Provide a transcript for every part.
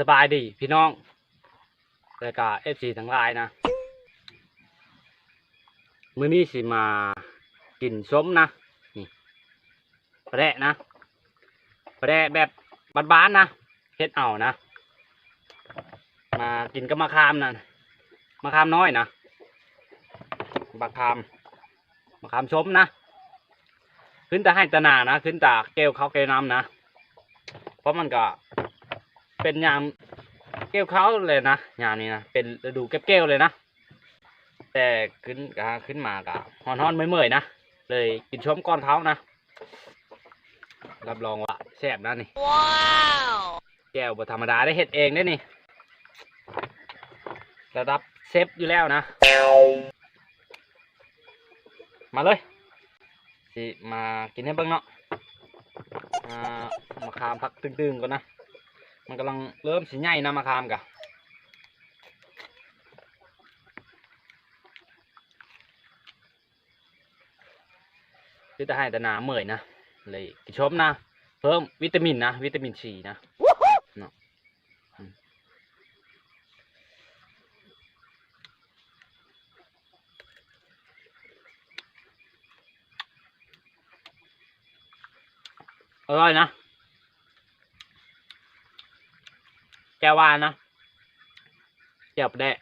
สบายดีพี่น้องแล้วก็FCทั้งหลายนะมื้อนี้สิมากินส้มนะนี่ปลาแดะนะปลาแดะแบบบ้านๆนะเฮ็ดเอานะมากินกับมะขามนะมะขามน้อยนะมะขามส้มนะขึ้นตาให้ตาหนานะขึ้นตาเกลเขาเกลน้ำนะเพราะมันก็เป็นยามเกลเขาเลยนะยามนี้นะเป็นฤดูเก็บเกลเลยนะแต่ขึ้นมากะฮอนๆเมื่อยๆนะเลยกินชมก้อนเขานะรับรองว่าแซ่บนะนี่ว้าวแก้วบ่ธรรมดาได้เห็ดเองได้นี่ระดับเชฟอยู่แล้วนะมาเลยสิมากินให้เบิ่งเนาะมะขามพักตึงๆก่อนนะมันกำลังเริ่มสีใหญ่นะมะขามกะที่จะให้แต่หนาเมื่อยนะเลยกินชมนะเพิ่มวิตามินนะวิตามินซีนะเนาะอร่อยนะแก้ววานนะแก้วปลาแดะ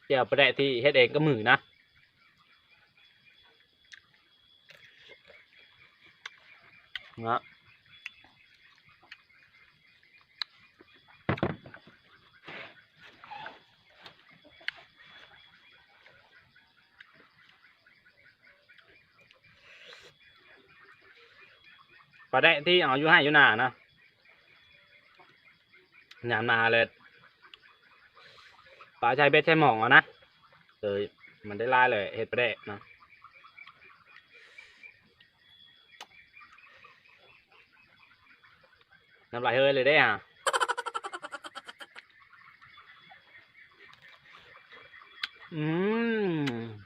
แก้วปลาแดะที่เฮ็ดเองก็มือนะนะปลาแดะที่เอาอยู่ให้อยู่หนานะงานมาเลยปลาใช้เบ็ดใช้หมองเอานะเลยมันได้ลายเลยเห็ดปลาแดะนะน้ำลายเฮ้ยเลยได้อ่ะอืม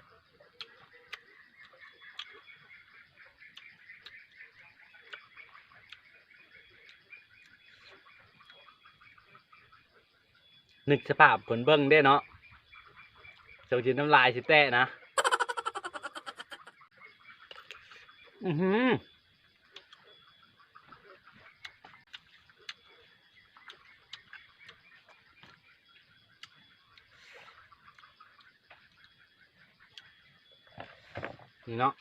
นึกสภาพผลเบิ้งได้เนาะเสียวจินน้ำลายสิแตะนะอือหือนี่เนาะ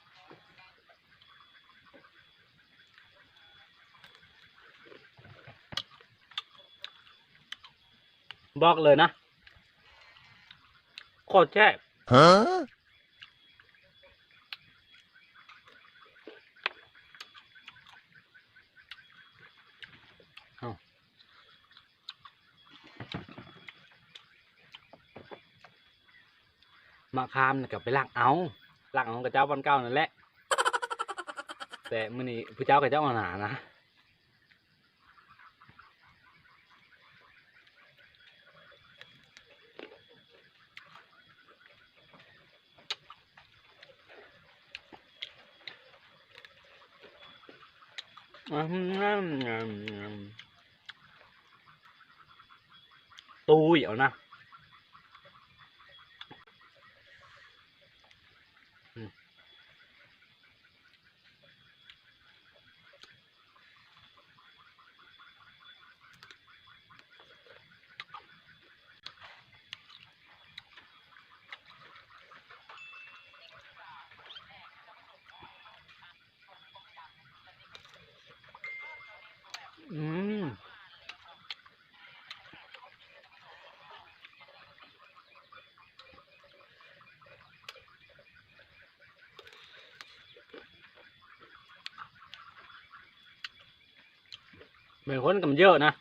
บอกเลยนะโคตรแซ่บมะขามกับไปลักเอากับเจ้าบ้านเก่านั่นแหละแต่มื้อนี้ผู้เจ้ากับเจ้าเอาหนานะตุ้ยเอานะอืมเหมือนคนกับเยอะนะ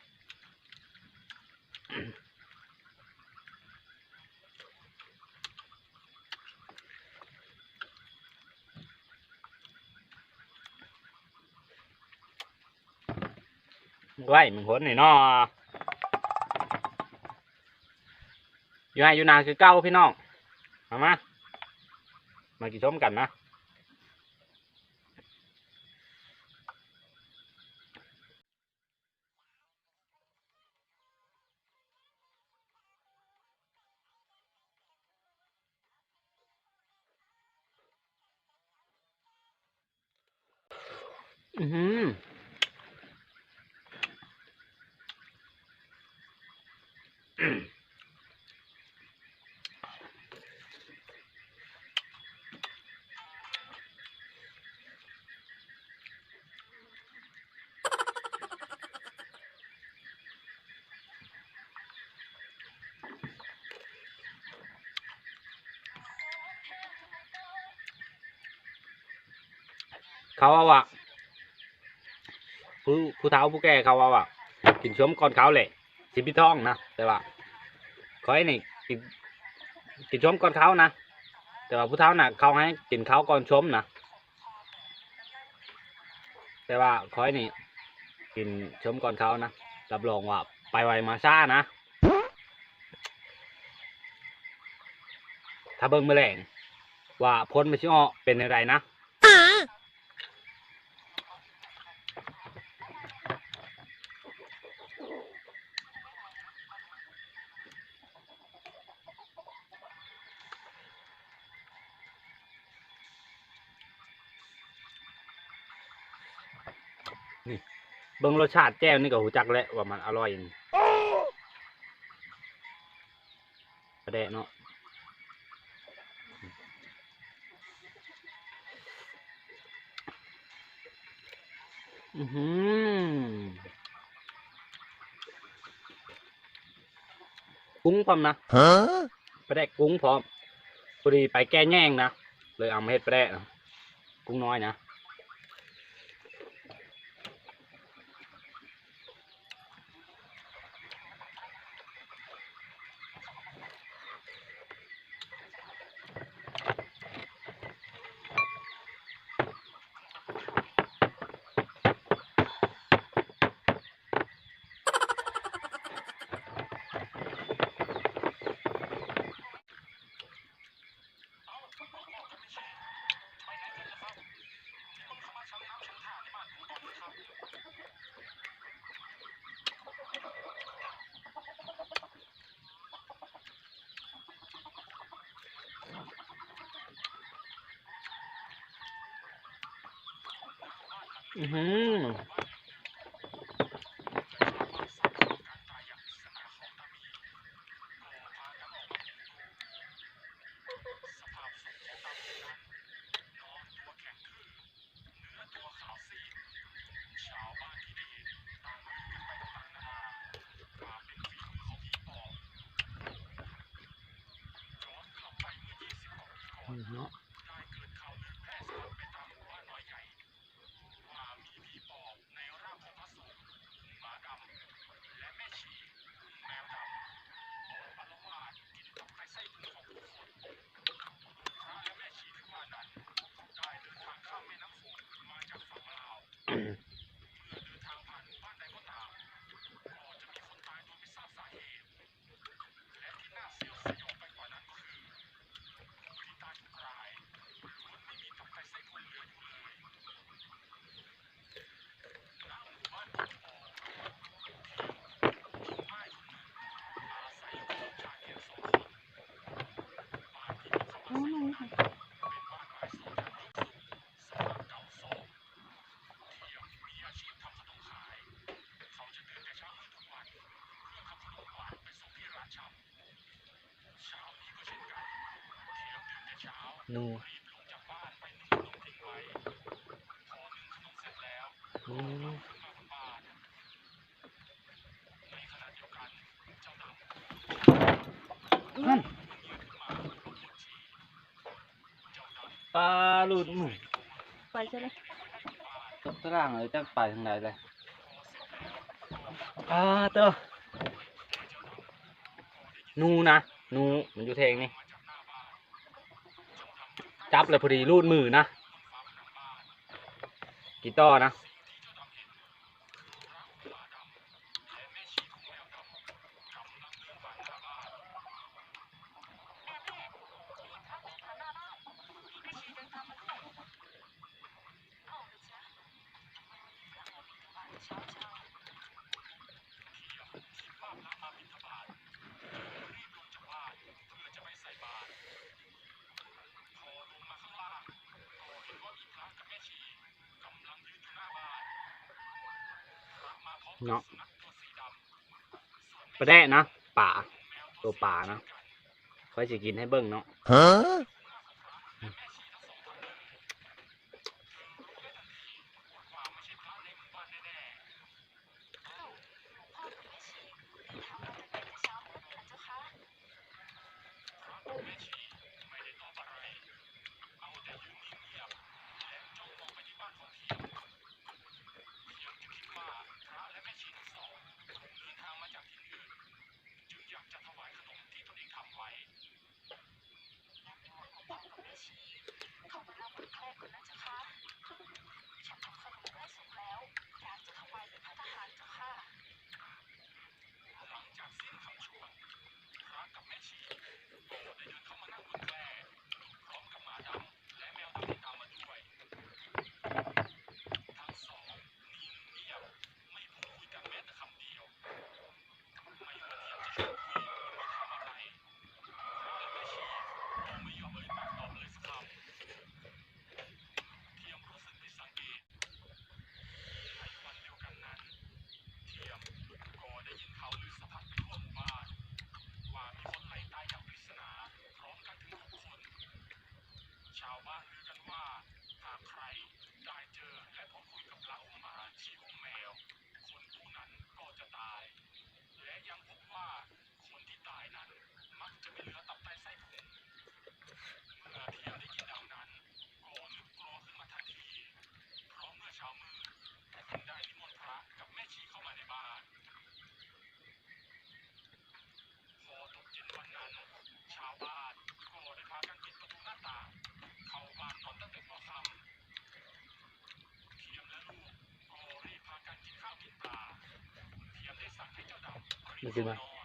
ไว้เหมือนคนนี่เนาะอยู่ให้อยู่นาคือเก้าพี่น้องมากินส้มกันนะ อือหือเขาเอาอะผู้เฒ่าผู้แก่เขาเอาอะกินชมก่อนเขาเลยสิพี่ท้องนะแต่ว่าคอยนี่กินชมก่อนเขานะแต่ว่าผู้เฒ่าน่ะเขาให้กินเขาก่อนชมนะแต่ว่าคอยนี่กินชมก่อนเขานะรับรองว่าไปไวมาซ่านะถ้าเบิ่งแมลงว่าพ้นมันชิออกเป็นอะไรนะนี่เบิ่งรสชาติแจ่วนี่ก็หูจักแล้วว่ามันอร่อยประเดะเนาะอือหือกุ้งพร้อมนะประเดะกุ้งพร้อมพอดีไปแก้แย่งนะเลยเอามาเฮ็ดประเดะกุ้งน้อยนะอือหือเนาะนูนูนั่นปลาหลุดมือ ไปใช่ไหม ตารางเลยจะไปทางไหนเลยเตอนูนะนูมันอยู่เทงนี่จับเลยพอดีรูดมือนะกีต้อนะ เนาะปลาแดะนะป่าตัวป่านะค่อยสิกินให้เบิ่งเนาะนี่กินมา